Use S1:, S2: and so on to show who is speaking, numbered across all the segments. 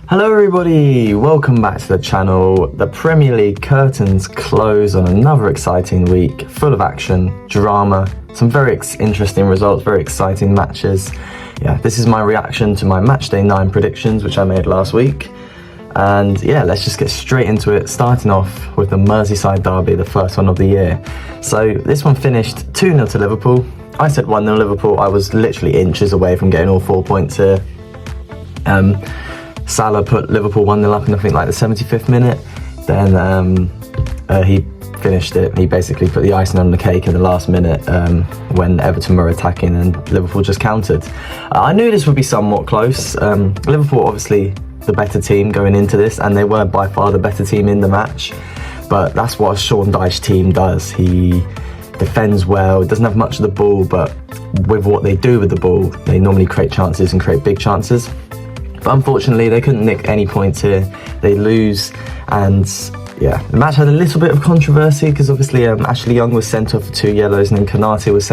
S1: Hello everybody, welcome back to the channel. The Premier League curtains close on another exciting week, full of action, drama, some very interesting results, very exciting matches. Yeah, this is my reaction to my Matchday 9 predictions, which I made last week. And yeah, let's just get straight into it, starting off with the Merseyside derby, the first one of the year. So this one finished 2-0 to Liverpool. I said 1-0 Liverpool. I was literally inches away from getting all 4 points here. Salah put Liverpool 1-0 up in I think like the 75th minute. Then he finished it. He basically put the icing on the cake in the last minute when Everton were attacking and Liverpool just countered. I knew this would be somewhat close. Liverpool obviously the better team going into this, and they were by far the better team in the match. But that's what a Sean Dyche team does. He defends well, doesn't have much of the ball, but with what they do with the ball, they normally create chances and create big chances. But unfortunately, they couldn't nick any points here. They lose, and yeah, the match had a little bit of controversy because obviously Ashley Young was sent off for 2 yellows, and then Konate was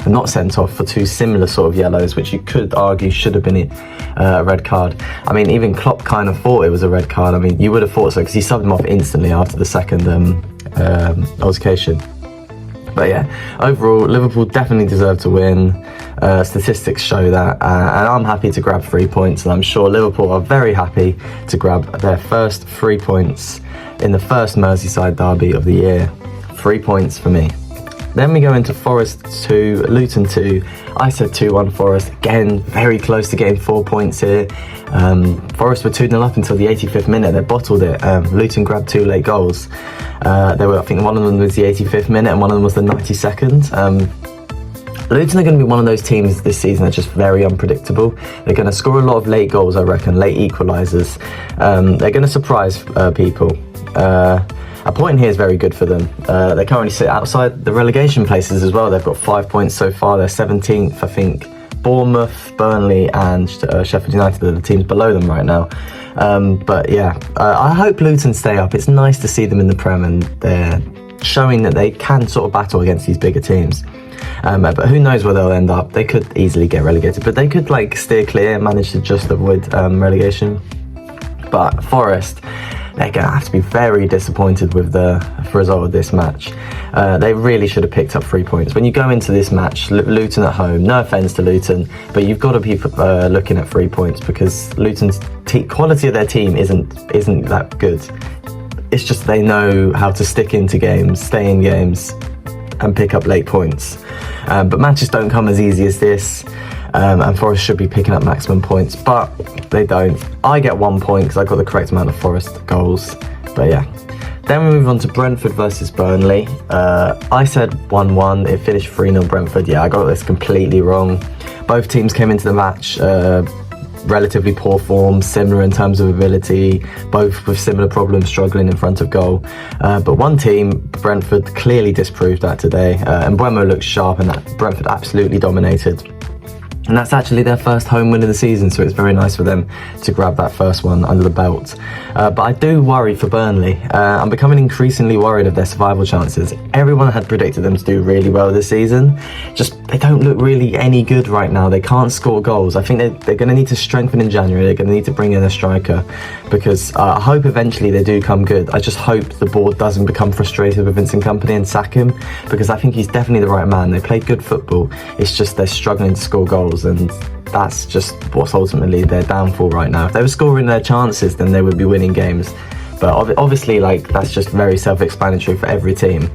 S1: not sent off for 2 similar sort of yellows, which you could argue should have been a red card. I mean, even Klopp kind of thought it was a red card. I mean, you would have thought so because he subbed him off instantly after the second altercation. But yeah, overall, Liverpool definitely deserved to win. Statistics show that, and I'm happy to grab 3 points, and I'm sure Liverpool are very happy to grab their first 3 points in the first Merseyside derby of the year. 3 points for me. Then we go into Forest 2, Luton 2. I said 2-1 Forest. Again, very close to getting 4 points here. Forest were 2-0 up until the 85th minute. They bottled it. Luton grabbed 2 late goals. I think one of them was the 85th minute and one of them was the 92nd. Luton are going to be one of those teams this season that's just very unpredictable. They're going to score a lot of late goals, I reckon, late equalisers. They're going to surprise people. A point here is very good for them. They currently sit outside the relegation places as well. They've got 5 points so far. They're 17th, I think. Bournemouth, Burnley and Sheffield United are the teams below them right now. But yeah, I hope Luton stay up. It's nice to see them in the Prem, and they're showing that they can sort of battle against these bigger teams. But who knows where they'll end up. They could easily get relegated, but they could like steer clear and manage to just avoid relegation. But Forest, they're going to have to be very disappointed with the result of this match. They really should have picked up 3 points. When you go into this match, Luton at home, no offence to Luton, but you've got to be looking at 3 points because Luton's quality of their team isn't that good. It's just they know how to stick into games, stay in games, and pick up late points. But matches don't come as easy as this. And Forest should be picking up maximum points, but they don't. I get 1 point because I got the correct amount of Forest goals. But yeah. Then we move on to Brentford versus Burnley. I said 1-1. It finished 3-0 Brentford. Yeah, I got this completely wrong. Both teams came into the match relatively poor form, similar in terms of ability, both with similar problems struggling in front of goal. But one team, Brentford, clearly disproved that today. And Mbeumo looked sharp, and that Brentford absolutely dominated. And that's actually their first home win of the season, so it's very nice for them to grab that first one under the belt. But I do worry for Burnley. I'm becoming increasingly worried of their survival chances. Everyone had predicted them to do really well this season. Just, they don't look really any good right now. They can't score goals. I think they're going to need to strengthen in January. They're going to need to bring in a striker because I hope eventually they do come good. I just hope the board doesn't become frustrated with Vincent Kompany and sack him, because I think he's definitely the right man. They played good football. It's just they're struggling to score goals, and that's just what's ultimately their downfall right now. If they were scoring their chances, then they would be winning games. But obviously, like, that's just very self-explanatory for every team.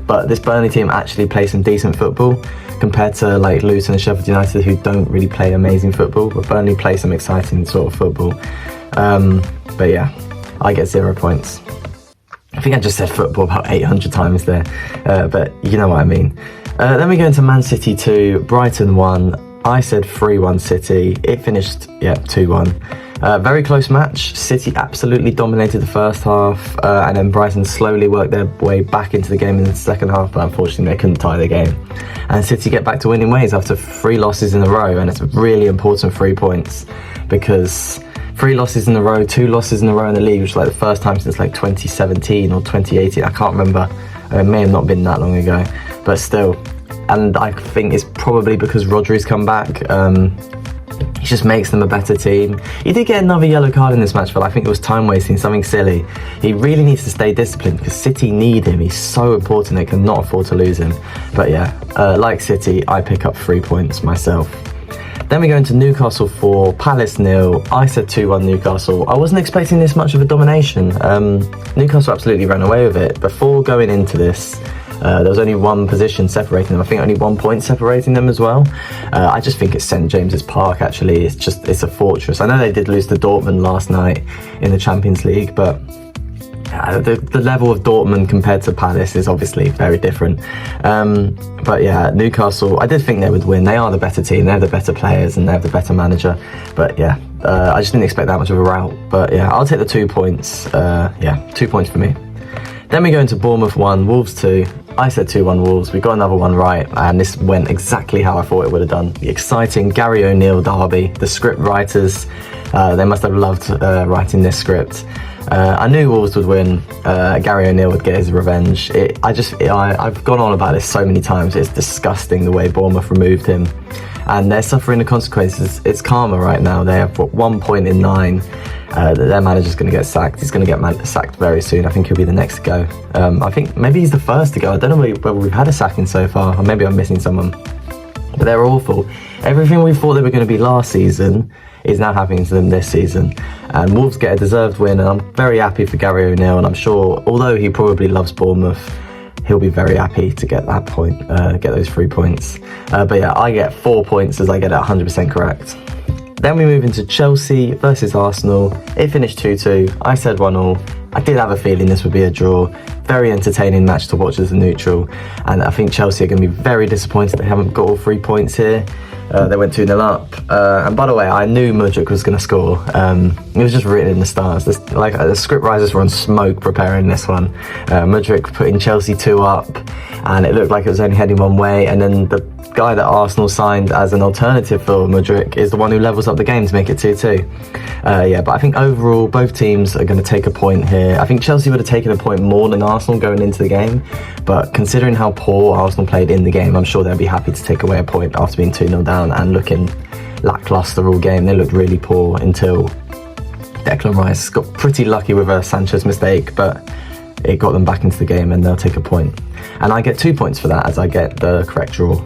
S1: But this Burnley team actually plays some decent football compared to like Luton and Sheffield United, who don't really play amazing football, but Burnley play some exciting sort of football. But yeah, I get 0 points. I think I just said football about 800 times there, but you know what I mean. Then we go into Man City 2, Brighton 1. I said 3-1 City. It finished, yeah, 2-1. Very close match. City absolutely dominated the first half, and then Brighton slowly worked their way back into the game in the second half, but unfortunately they couldn't tie the game. And City get back to winning ways after 3 losses in a row, and it's really important 3 points, because 3 losses in a row, 2 losses in a row in the league, which is like the first time since like 2017 or 2018. I can't remember. It may have not been that long ago, but still. And I think it's probably because Rodri's come back. He just makes them a better team. He did get another yellow card in this match, but I think it was time wasting, something silly. He really needs to stay disciplined because City need him. He's so important, they cannot afford to lose him. But yeah, like City, I pick up 3 points myself. Then we go into Newcastle 4, Palace 0. I said 2-1 Newcastle. I wasn't expecting this much of a domination. Newcastle absolutely ran away with it. Before going into this, there was only one position separating them. I think only 1 point separating them as well. I just think it's St James's Park, actually. It's a fortress. I know they did lose to Dortmund last night in the Champions League, but the level of Dortmund compared to Palace is obviously very different. But yeah, Newcastle, I did think they would win. They are the better team, they have the better players, and they have the better manager. But yeah, I just didn't expect that much of a rout. But yeah, I'll take the 2 points. Yeah, 2 points for me. Then we go into Bournemouth 1, Wolves 2. I said 2-1 Wolves. We got another one right, and this went exactly how I thought it would have done. The exciting Gary O'Neill derby. The script writers, they must have loved writing this script. I knew Wolves would win. Gary O'Neill would get his revenge. I've gone on about this so many times. It's disgusting the way Bournemouth removed him, and they're suffering the consequences. It's karma right now. They have 1 point in 9. Their manager's going to get sacked. He's going to get sacked very soon. I think he'll be the next to go. I think maybe he's the first to go. I don't know whether we've had a sacking so far, or maybe I'm missing someone. But they're awful. Everything we thought they were going to be last season is now happening to them this season. And Wolves get a deserved win, and I'm very happy for Gary O'Neill, and I'm sure, although he probably loves Bournemouth, he'll be very happy to get that point, get those 3 points. But yeah, I get 4 points as I get it 100% correct. Then we move into Chelsea versus Arsenal. It finished 2-2. I said 1-1. I did have a feeling this would be a draw. Very entertaining match to watch as a neutral. And I think Chelsea are going to be very disappointed they haven't got all 3 points here. They went 2-0 up. And by the way, I knew Mudryk was going to score. It was just written in the stars. The script writers were on smoke preparing this one. Mudryk putting Chelsea 2 up, and it looked like it was only heading one way. And then the guy that Arsenal signed as an alternative for Mudryk is the one who levels up the game to make it 2-2. Yeah, but I think overall both teams are going to take a point here. I think Chelsea would have taken a point more than Arsenal going into the game, but considering how poor Arsenal played in the game, I'm sure they'll be happy to take away a point after being 2-0 down and looking lacklustre all game. They looked really poor until Declan Rice got pretty lucky with a Sanchez mistake, but it got them back into the game, and they'll take a point. And I get 2 points for that as I get the correct draw.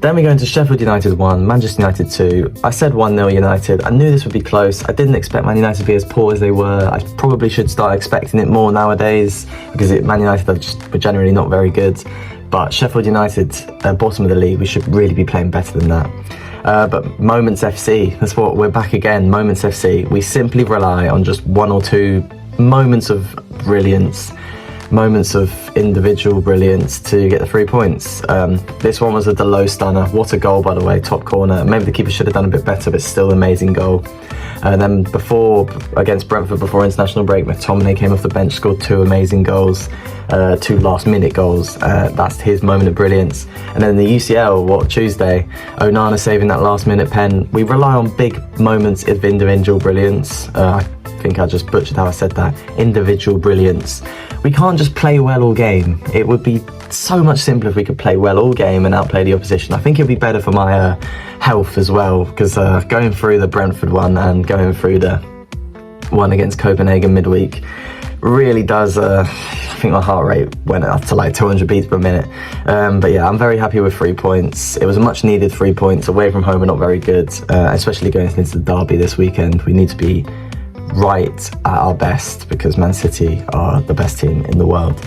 S1: Then we go into Sheffield United 1, Manchester United 2. I said 1-0 United. I knew this would be close. I didn't expect Man United to be as poor as they were. I probably should start expecting it more nowadays because Man United are generally not very good. But Sheffield United, bottom of the league, we should really be playing better than that. But Moments FC, that's what we're back again. Moments FC. We simply rely on just 1 or 2 moments of brilliance, moments of individual brilliance to get the 3 points. This one was a Delo stunner. What a goal, by the way, top corner. Maybe the keeper should have done a bit better, but still an amazing goal. And then before, against Brentford, before international break, McTominay came off the bench, scored 2 amazing goals, 2 last-minute goals. That's his moment of brilliance. And then the UCL, Tuesday, Onana saving that last-minute pen. We rely on big moments of individual brilliance. I think I just butchered how I said that. Individual brilliance. We can't just play well all game. It would be so much simpler if we could play well all game and outplay the opposition. I think it'd be better for my health as well, because going through the Brentford one and going through the one against Copenhagen midweek really does, I think my heart rate went up to like 200 beats per minute. But yeah, I'm very happy with 3 points. It was a much needed 3 points. Away from home are not very good, especially going into the derby this weekend. We need to be right at our best because Man City are the best team in the world.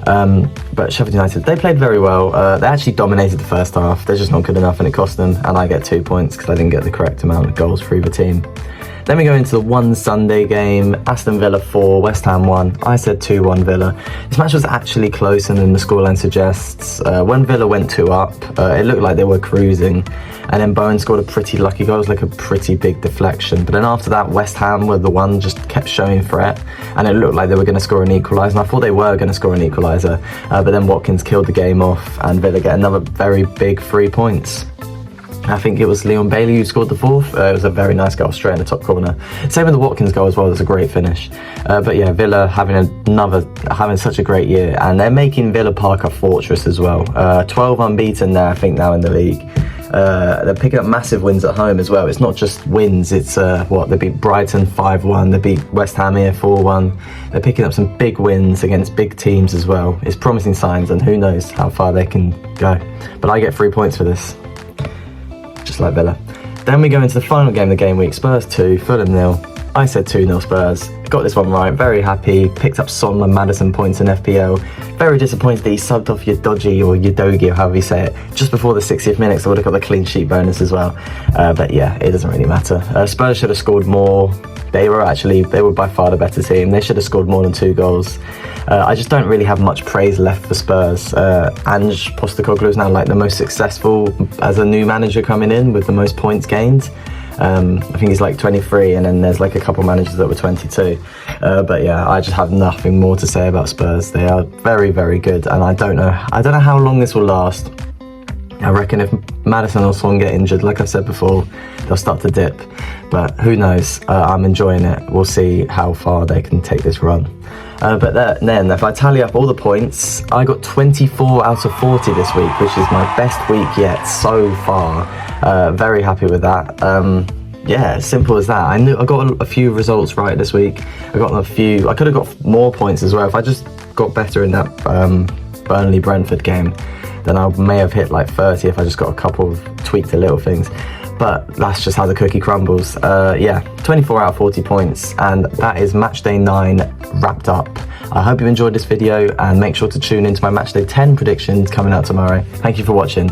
S1: But Sheffield United, they played very well. They actually dominated the first half. They're just not good enough, and it cost them, and I get 2 points because I didn't get the correct amount of goals for either team. Then we go into the one Sunday game, Aston Villa 4, West Ham 1. I said 2-1 Villa. This match was actually closer than the scoreline suggests. When Villa went 2 up, it looked like they were cruising. And then Bowen scored a pretty lucky goal. It was like a pretty big deflection. But then after that, West Ham were the one just kept showing threat. And it looked like they were going to score an equaliser. And I thought they were going to score an equaliser. But then Watkins killed the game off, and Villa get another very big 3 points. I think it was Leon Bailey who scored the 4th. It was a very nice goal, straight in the top corner. Same with the Watkins goal as well. It was a great finish. But yeah, Villa having such a great year, and they're making Villa Park a fortress as well. 12 unbeaten there, I think, now in the league. They're picking up massive wins at home as well. It's not just wins, it's they beat Brighton 5-1, they beat West Ham here 4-1. They're picking up some big wins against big teams as well. It's promising signs, and who knows how far they can go. But I get 3 points for this, just like Villa. Then we go into the final game of the game week. Spurs 2, Fulham 0. I said 2-0 Spurs. Got this one right, very happy. Picked up Son and Maddison points in FPL. Very disappointed that he subbed off Udogie or Udogie, or however you say it, just before the 60th minute, so I would have got the clean sheet bonus as well. But yeah, it doesn't really matter. Spurs should have scored more. They were by far the better team. They should have scored more than 2 goals. I just don't really have much praise left for Spurs. Ange Postecoglou is now like the most successful as a new manager coming in with the most points gained. I think he's like 23, and then there's like a couple managers that were 22. But yeah, I just have nothing more to say about Spurs. They are very, very good, and I don't know how long this will last. I reckon if Maddison or Son get injured, like I've said before, they'll start to dip. But who knows? I'm enjoying it. We'll see how far they can take this run. But then, if I tally up all the points, I got 24 out of 40 this week, which is my best week yet so far. Very happy with that. Yeah, simple as that. I got a few results right this week. I could have got more points as well. If I just got better in that Burnley-Brentford game, then I may have hit like 30 if I just got a couple of tweaked little things. But that's just how the cookie crumbles. Yeah, 24 out of 40 points, and that is Matchday 9 wrapped up. I hope you enjoyed this video, and make sure to tune into my Matchday 10 predictions coming out tomorrow. Thank you for watching.